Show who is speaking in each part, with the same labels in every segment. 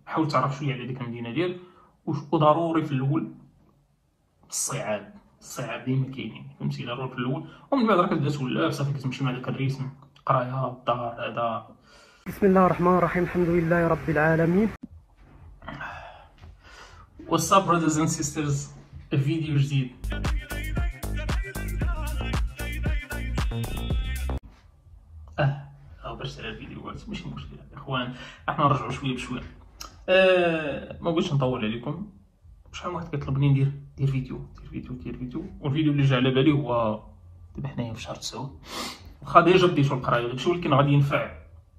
Speaker 1: حاول تعرف شويه على ديك المدينه ديالك. وضروري في الاول الصعاب ديما كاينين، فهمتي؟ ضروري في الاول، ومن بعد راك تبدا تولف صافي كتمشي مع داك الريتم، قرايه الدار هذا.
Speaker 2: بسم الله الرحمن الرحيم، الحمد لله رب العالمين.
Speaker 1: واتساب brothers and sisters، فيديو جديد. باش تاع الفيديوهات ماشي مشكل يا اخوان، احنا نرجعوا شويه بشويه. ما بغيتش نطول عليكم. شحال من واحد كيطلبني ندير فيديو، والفيديو اللي جا على بالي هو دابا حنايا في شهر 9، واخا ديجا بديتو القرايه داكشي، ولكن غادي ينفع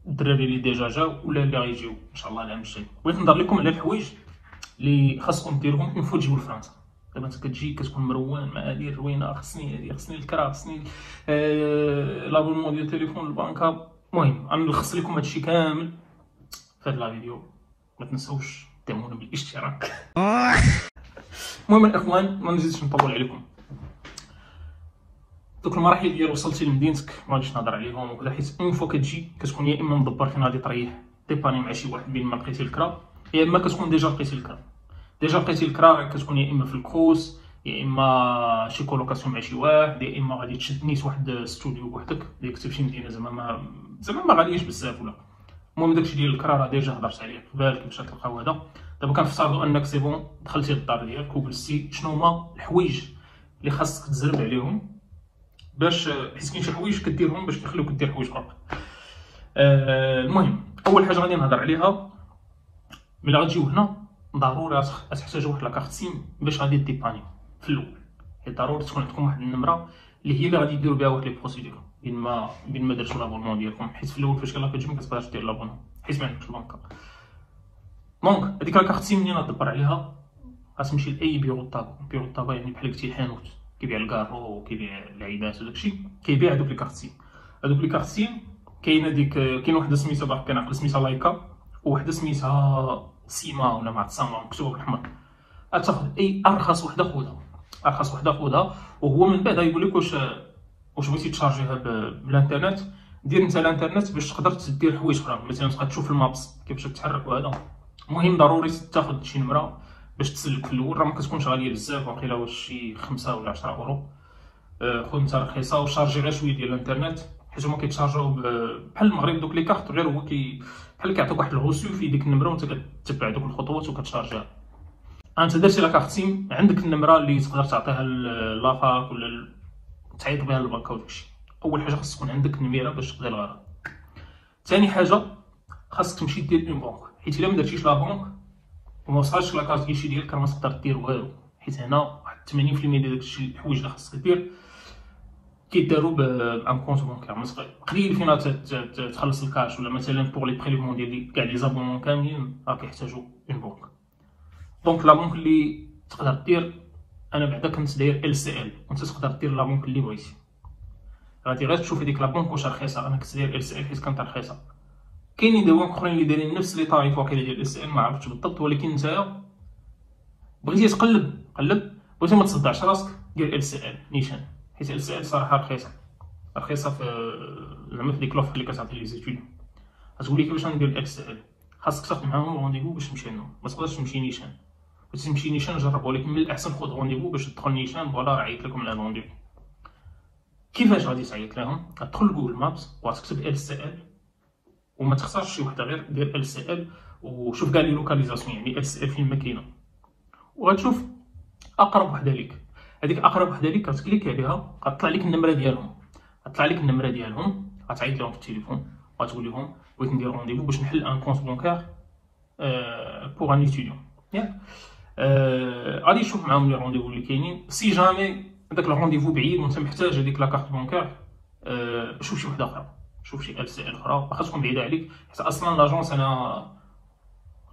Speaker 1: الدراري اللي ديجا جاو ولا اللي غيجيو ان شاء الله العام الجاي. بغيت نهضر لكم على الحوايج اللي خاصكم ديروهم اون فوا تجيو لفرنسا. دابا انت كتجي كتكون مروان مع هادي الروينه، خصني هادي، خصني الكرا، خصني لابونمون ديال التليفون البنكه. المهم غنلخص لكم هادشي كامل في هاد لا فيديو. ما تنساوش دعمونا بالاشتراك. المهم الاخوان ما نزيدش نطول عليكم. دوك المراحل ديال وصلتي لمدينتك ما غاديش نهضر عليهم وكذا، حيت اون فوا كتجي كتكون يا اما مدبر فين غادي تريح ديباني مع شي واحد بين ما لقيتي الكرا، يا اما كتكون ديجا لقيتي الكرا كتكون يا اما في الكروس، يا اما شي كولوكاسيون مع شي واحد، يا اما غادي تشد نيت واحد استوديو بوحدك اللي كنتي في شي مدينه زعما ما غاليش بزاف ولا. المهم داكشي ديال الكرا راه ديجا هضرت عليه في بالك باش تلقاو هذا. دابا كنفترضوا انك سي بون دخلتي للدار ديالك وجلستي، شنو هما الحوايج اللي خاصك تزرب عليهم باش، حيت كاين شي حوايج كديرهم باش كيخليوك دير حوايج اخرى. المهم اول حاجه غادي نهضر عليها، ملي غتجيو هنا ضروري غتحتاجوا واحد لاكارت سيم باش غادي ديباني في الاول. حيت ضروري تكون عندكم واحد النمره اللي هي اللي غادي ديروا بها واحد لي بروسيدور بين ما درتو لابونمون ديالكم، حيت في الاول فاش كتجي ما كتبغيش دير لابونمون حيت ما عندكش البنكه. دونك هذيك لاكارت سيم منين غتدبر عليها، غتمشي لاي بيرو طابا، يعني بحال قلتي حانوت كيبيع الكارو وكيبيع اللعيبات وداكشي، كيبيع هذوك لي كارت سيم. هذوك لي كارت سيم كاين وحده سميتها باقي كنعقل سميتها لايكا، وحده سميتها سيما ولا مع ساما مكتوبه بالحمر. غتاخذ اي ارخص وحده خذها، وهو من بعد غايقول لك واش بغيتي تشارجيها بالانترنت، دير انت الانترنت باش تقدر تدير حوايج اخرى، مثلا تبقى تشوف المابس كيفاش تتحرك وهذا. المهم ضروري تاخذ شي نمره باش تسلك في الاول، راه ما كتكونش غاليه بزاف، واقيلا واش شي 5 ولا 10 اورو. خذ نتا رخيصه وشارجي غير شويه ديال الانترنت، حيت هما كيتشارجيو بحال المغرب دوك لي كارت، غير هو بحال كيعطيك واحد الغوسو في ديك النمره وانت كتبع دوك الخطوات وكتشارجيها. انت درتي لاكارت سيم، عندك النمره اللي تقدر تعطيها لافاك ولا تعيط بها للبنكه وداكشي. اول حاجه خاص تكون عندك نميره باش تقضي الغرض. ثاني حاجه خاصك تمشي دير اون بنك، حيت الا ما درتيش لا بنك وما وصلش لاكارت كيشي ديالك راه ما تقدر دير والو، حيت هنا واحد 80% ديال داكشي الحوايج اللي خاصك دير كيداروا بان كونت بونكير. قليل فينا تخلص الكاش، ولا مثلا بوغ لي بريليفمون ديال كاع لي زابونمون كاملين راه كيحتاجوا اون بنك. دونك لا بنك اللي تقدر دير، انا بعدا كنت داير ال سي ال، وانت تقدر دير لا بنك اللي بغيتي. غادي غير تشوف هذيك لا بنك واش رخيصه، انا كنت داير ال سي ال حيت كانت رخيصه. كاينين دي بنك اخرين اللي دايرين نفس لي طاريف واقيلا ديال ال سي ال، ما عرفتش بالضبط، ولكن نتايا بغيتي تقلب بغيتي ما تصدعش راسك دير ال سي ال نيشان، حيت ال سي ال صراحه رخيصه في زعما في ديك لوفر اللي كتعطي لي زيتيديون. غتقول لي كيفاش غندير ال سي ال، خاصك تاخذ معاهم رونديفو باش تمشي لهم، ما تقدرش تمشي نيشان. باش تمشي نيشان جرب، ولكن من الاحسن خذ رونديفو باش تدخل نيشان. فوالا راه عيط لكم على الرونديفو. كيفاش غادي تعيط لهم؟ غتدخل جوجل مابس وغتكتب ال سي ال، وما تختارش شي وحده غير دير ال سي ال، وشوف كاع لي لوكاليزاسيون يعني ال سي ال فين ما كاينه، وغتشوف اقرب وحده ليك. هذيك اقرب وحده ليك غتكليكي عليها، غتطلع لك النمره ديالهم، غتعيط لهم في التليفون وغتقول لهم بغيت ندير رونديفو باش نحل ان كونت بونكار بوغ ان ايتيديون ياك. غادي يشوف معاهم لي رونديفو اللي كاينين. سي جامي داك الرونديفو بعيد وانت محتاج هذيك لاكارت بونكار، شوف شي وحده اخرى، شوف شي ال سي ال اخرى واخا تكون بعيده عليك، حيت اصلا لاجونس انا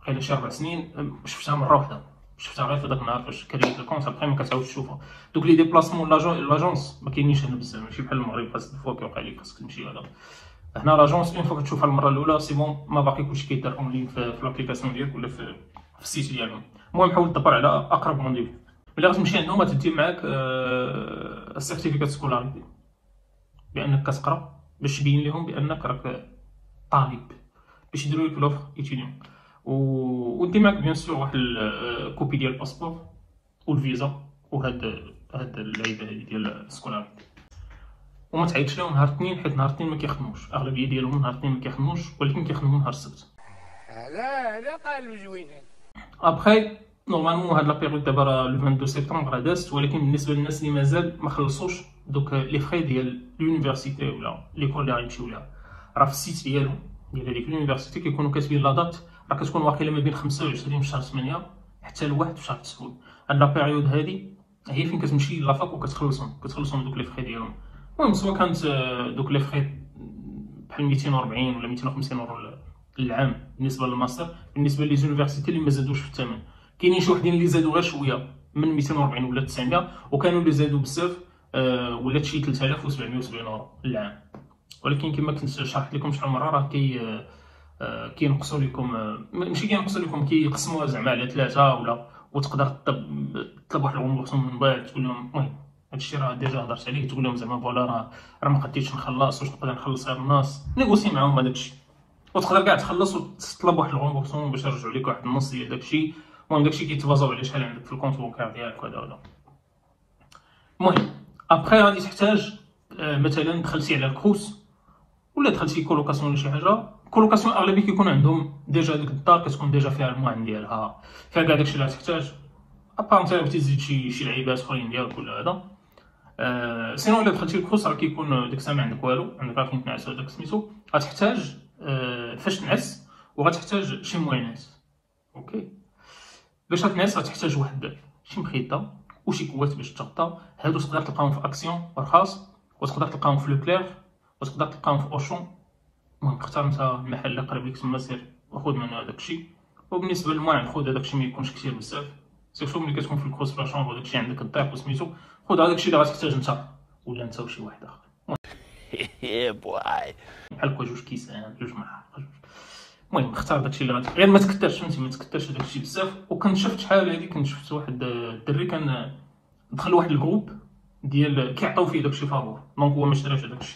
Speaker 1: قيل شي 4 سنين شفتها مره واحده، شفتها غير في داك النهار فاش كريت الكونت، ابخي ما كتعاودش تشوفها. دوك لي ديبلاسمون لاجونس ما كاينينش هنا بزاف، ماشي بحال المغرب خاص دفوا كيوقع لك خاصك تمشي هذا. هنا لاجونس اون فوا كتشوفها المره الاولى سي بون، ما باقي كلشي كيدار اون لين في لابليكاسيون ديالك ولا في السيت ديالهم. المهم حاول تدبر على اقرب رونديفو. ملي غتمشي عندهم غتدي معاك السيرتيفيكات سكولاريتي بانك كتقرا، باش تبين لهم بانك راك طالب، باش يديروا لك لوفر ايتيديون. ودي معاك بيان سور واحد الكوبي ديال الباسبور والفيزا وهاد اللعيبه هادي ديال السكولاريتي. وما تعيطش لهم نهار الاثنين، حيت نهار الاثنين ما كيخدموش، اغلبيه ديالهم نهار الاثنين ما كيخدموش، ولكن كيخدموا نهار السبت.
Speaker 3: هذا قالوا زوينين.
Speaker 1: ابخي نورمالمون هاد لا بيريود دابا راه لو 22 سبتمبر راه دازت، ولكن بالنسبه للناس اللي مازال ما خلصوش دوك لي فري ديال لونيفرسيتي ولا ليكول اللي غيمشيو لها، راه في السيت ديالهم ديال هذيك لونيفرسيتي كيكونوا كاتبين لا دات، راه كتكون واقيلا ما بين 25 في شهر 8 حتى ل1 في شهر 9. هاد لا بيريود هادي هي فين كتمشي لافاك وكتخلصهم دوك لي فري ديالهم. المهم سوا كانت دوك لي فري بحال 240 ولا 250 اورو العام بالنسبه للماستر. بالنسبه لي زونيفرسيتي اللي ما زادوش في الثمن، كاينين شي وحدين اللي زادوا غير شويه من 240 ولا 900، وكانوا اللي زادوا بزاف ولات شي 3770 اورو العام. ولكن كما كنت شرحت لكم شحال مره راه كينقصوا لكم، ماشي كينقصوا لكم، كيقسموها زعما على 3 ولا، وتقدر تطلب واحد الغونبورسون من بعد تقول لهم. المهم هادشي راه ديجا هضرت عليه، تقول لهم زعما فوالا راه ما قديتش نخلص، واش نقدر نخلص غير الناس، نيغوسي معاهم هداكشي، وتقدر كاع تخلص وتطلب واحد الغونبورسون باش يرجعوا لك واحد النص ديال داكشي. المهم داكشي كيتبازاو على شحال عندك في الكونت بونكار ديالك وهذا. المهم ابخي غادي تحتاج مثلا دخلتي على الكروس ولا دخلتي كولوكاسيون ولا شي حاجه. كولوكاسيون اغلبيه كيكون عندهم ديجا ديك الدار كتكون ديجا فيها الموان ديالها، فيها كاع داكشي اللي غتحتاج، ابار انت بغيتي تزيد شي لعيبات اخرين ديالك ولا هذا. سينو الا دخلتي الكروس راه كيكون ديك الساعه ما عندك والو، عندك غير فين تنعس هذاك سميتو. غتحتاج فاش تنعس وغتحتاج شي موينات. اوكي باش تنعس غتحتاج واحد شي مخيطه وشي كوات باش تغطى. هادو تقدر تلقاهم في اكسيون رخاص، وتقدر تلقاهم في لوكلير، وتقدر تلقاهم في اوشون. المهم اختار انت المحل اللي قريب لك تما، سير وخذ منه هذاك الشيء. وبالنسبه للماء خذ هذاك الشيء ما يكونش كثير بزاف، سيرتو ملي كتكون في الكروس في لاشومبر وداك الشيء عندك الضيق وسميتو، خذ هذاك الشيء اللي غتحتاج انت ولا انت وشي واحد اخر. بحال هكا جوج كيسان، جوج معالق. المهم اختار داكشي اللي غادي، غير ما تكثرش فهمتي، ما تكثرش داكشي بزاف. وكنت شفت شحال هادي، كنت شفت واحد الدري كان دخل واحد الجروب ديال كيعطيو فيه داكشي فابور، دونك هو ما اشتراش داكشي.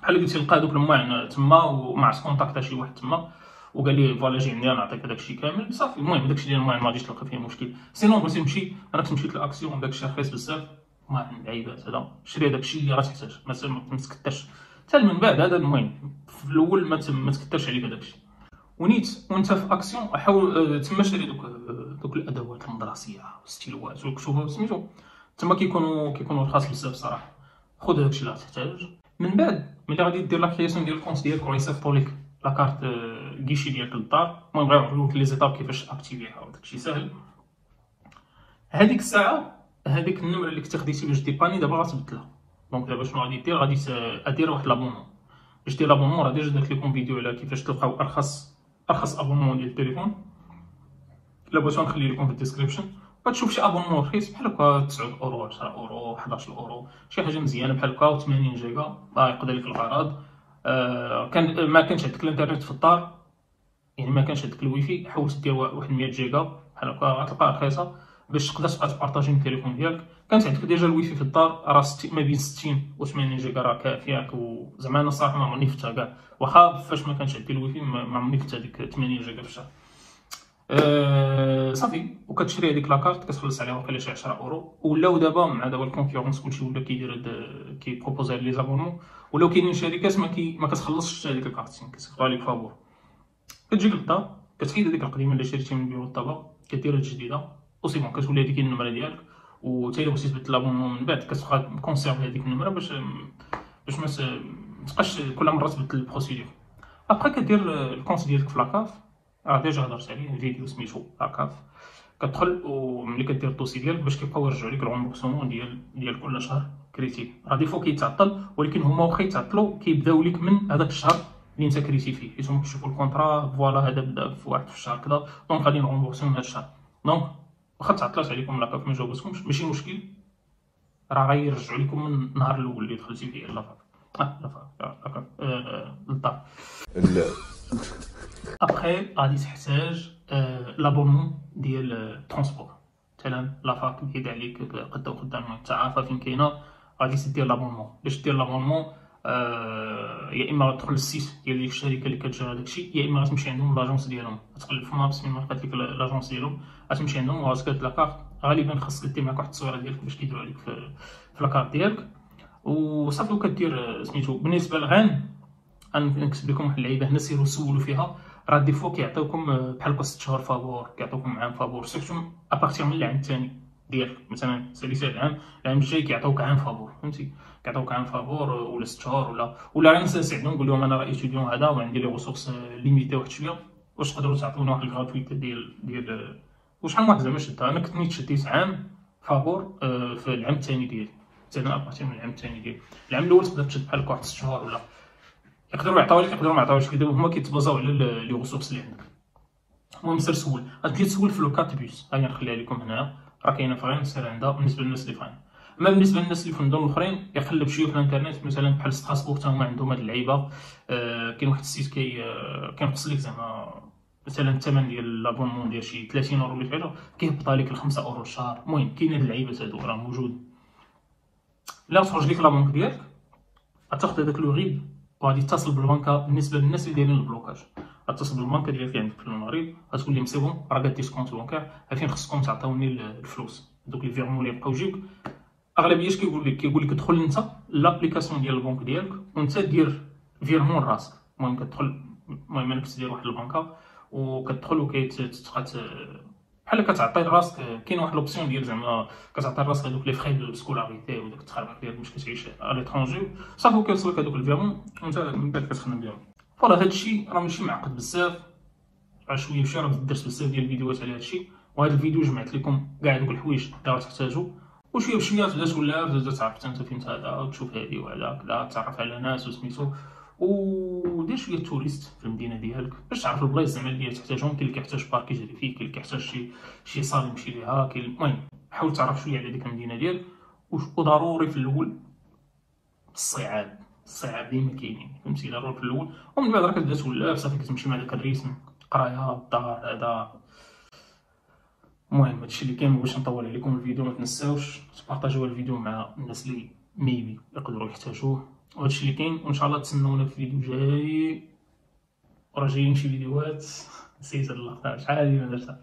Speaker 1: بحال قلتي لقى دوك الماعن تما ومع كونتاكتا شي واحد تما وقال لي فوالا جي عندي نعطيك داكشي كامل صافي. المهم داكشي ديال الماعن ما غاديش تلقى فيه مشكل. سينو بغيتي تمشي، انا كنت مشيت لاكسيون داكشي رخيص بزاف، ماعن لعيبات هذا، شري داكشي اللي غتحتاج، ما تكثرش حتى من بعد هذا. المهم في الاول ما تكثرش عليك داكشي. ونيت وانت في اكسيون حاول تما شري دوك الادوات المدرسيه والستيلوات والكتب سميتو، تما كيكونوا رخاص بزاف صراحه. خذ داكشي اللي غتحتاج. من بعد ملي غادي دير لا كرياسيون ديال الكونت ديالك وغيصيفطوا لك لا كارت كيشي ديالك للدار، المهم غيعطيوك لي زيتاب كيفاش اكتيفيها وداكشي ساهل. هذيك الساعه هذيك النمره اللي كنتي خديتي باش ديباني دابا غتبدلها. دونك دابا شنو غادي دير؟ غادي دير واحد لابونمون. باش دير لابونمون راه ديجا درت لكم فيديو على كيفاش تلقاو ارخص ابونمون ديال التليفون، الا بغيتو نخلي لكم في الديسكريبشن. غتشوف شي ابونمون رخيص بحال هكا 9 اورو 10 اورو 11 اورو، شي حاجه مزيانه بحال هكا، 80 جيجا يقضي لك الغرض. كان ما كانش عندك الانترنت في الدار، يعني ما كانش عندك الويفي، حاولت دير واحد 100 جيجا بحال هكا غتلقاها رخيصه باش تقدر تبارطاجي من التليفون ديالك. كانت عندك ديجا الويفي في الدار راه ما بين 60 و 80 جيجا راه كافياك. وزعما انا الصراحه ما عمرني فتها كاع، واخا فاش ما كانش عندي الويفي ما عمرني فتها ديك 80 جيجا في الشهر. صافي وكتشري هذيك لاكارت كتخلص عليها واقيلا شي 10 اورو. ولاو دابا مع دابا الكونكورونس كلشي ولا كيدير كيبروبوزي لي زابونمون، ولاو كاينين شركات ما كتخلصش هذيك الكارت، كيصيفطوها لك فابور. كتجي للدار كتحيد هذيك القديمه اللي شريتي من بيرو الطابا، كدير الجديده وسي بون، كتولي هذيك النمره ديالك. وتا الا بغيتي تبدل لابونمون من بعد كتبقى كونسيرفي هذيك النمره باش ما تبقاش كل مره تبدل البروسيدور. ابخي كدير الكونت ديالك في لاكاف، راه ديجا هضرت عليه الفيديو سميتو لاكاف. كتدخل وملي كدير الدوسي ديالك باش كيبقاو يرجعوا لك الغومبورسمون ديال كل شهر كريتي. راه ديفو كيتعطل، ولكن هما واخا يتعطلوا كيبداو لك من هذاك الشهر اللي انت كريتي فيه، حيت هما كيشوفوا الكونطرا فوالا هذا بدا في واحد في الشهر كذا، دونك غادي نغومبورسيو من هذا الشهر. دونك واخا تعطلات عليكم لاكاف ما جاوبتكمش ماشي مشكل، راه غيرجعوا لكم من النهار الاول اللي دخلتي فيه لافاك لاكاف للدار. ابخي غادي تحتاج لابونمون ديال الترونسبور. مثلا لافاك بعيد عليك قدا وقدام، انت عارفه فين كاينه، غادي تدير لابونمون. باش دير لابونمون يا اما غتدخل للسيت ديال ديك الشركه اللي كتجرى داكشي، يا اما غتمشي عندهم لاجونس ديالهم، غتقلب في مابس من ما لقات لك لاجونس ديالهم، غتمشي عندهم وغتكرت لاكارت. غالبا خاصك دير معاك واحد التصويره ديالك باش كيديروا عليك في لاكارت ديالك وصافي. وكدير سميتو. بالنسبه للغان غنكتب لكم واحد اللعيبه هنا، سيروا سولوا فيها. راه دي فوا كيعطيوكم بحال 6 شهور فابور، كيعطيوكم عام فابور، سيرتو ابارتيغ من العام الثاني ديالك. مثلا ساليتي العام الجاي كيعطيوك عام فابور، فهمتي، كيعطيوك عام فابور ولا 6 شهور ولا غير نسالي عندهم نقول لهم انا راه ايتيديون هذا وعندي لي ريسورس ليميتي واحد شويه، واش تقدروا تعطونا واحد الغراتويتي ديال وشحال واحد زعما شدها. انا كنت نيت شديت عام فابور في العام الثاني ديالي، مثلا ابارتيغ من العام الثاني ديالي. العام الاول تقدر تشد بحال واحد 6 شهور ولا يقدروا يعطيو لك، يقدروا ما يعطيوش لك، هما كيتبازاو على لي ريسورس اللي عندك. المهم سير سول، غتمشي تسول في لوكات بيس، هاني نخليها لكم هنايا، راه كاينه في غير سير عندها بالنسبه للناس اللي فاهم. اما بالنسبه للناس اللي في المدن الاخرين يقلب شويه في الانترنت، مثلا بحال ستراسبورغ حتى هما عندهم هاد اللعيبه. كاين واحد السيت كينقص لك زعما مثلا الثمن ديال لابونمون ديال شي 30 اورو ولا حاجه، كيهبط عليك ل 5 اورو الشهر. المهم كاين هاد اللعيبات هادو راه موجود. لا تخرج لك لا بنك ديالك، غتاخد هذاك لو غيب وغادي تتصل بالبنكه. بالنسبه للناس اللي دايرين البلوكاج غتصل بالبنكه ديالك عندك في المغرب، غتقول لهم سي بون راه قاد ديسكونت بونكار، فين خصكم تعطيوني الفلوس دوك لي فيرمون اللي بقاو يجيوك. اغلبيه اش كيقول لك دخل انت لابليكاسيون ديال البنك ديالك وانت دير فيرمون راسك. المهم كتدخل، المهم انك تدير واحد البنكه وكتدخل وكتبقى بحال كتعطي راسك. كاين واحد لوبسيون ديال زعما كتعطي راسك هذوك لي فري دو سكولاريتي وداك التخربيق ديالك باش كتعيش على ليترونجي، صافي كيوصلك هذوك الفيرمون وانت من بعد كتخدم بهم. فوالا هادشي راه ماشي معقد بزاف، راه شويه بشويه راه درت بزاف ديال الفيديوهات على هادشي، وهذا الفيديو جمعت لكم كاع دوك الحوايج اللي غتحتاجو. وشويه بشويه تبدا تولى تعرف انت فين هذا وتشوف هادي وهذا كذا، تعرف على ناس وسميتو، ودير شويه توريست في المدينه ديالك باش تعرف البلايص زعما اللي تحتاجهم. كاين اللي كيحتاج بارك يجري فيه، كاين اللي كيحتاج شي صال يمشي ليها، كاين المهم حاول تعرف شويه على ديك المدينه ديالك. وضروري في الاول الصعاب ديما كاينين، فهمتي، ضروري في الاول، ومن بعد راه كتبدا تولى صافي كتمشي مع داك الريتم، قرايه الدار هذا. المهم هادشي اللي كاين. باش نطول عليكم الفيديو ما تنساوش تبارطاجيو الفيديو مع الناس اللي ميبي يقدروا يحتاجوه، وهادشي اللي كاين. وان شاء الله تسناونا في فيديو جاي، وراه جايين شي فيديوهات نسيت اللقطه شحال هادي ما درتها.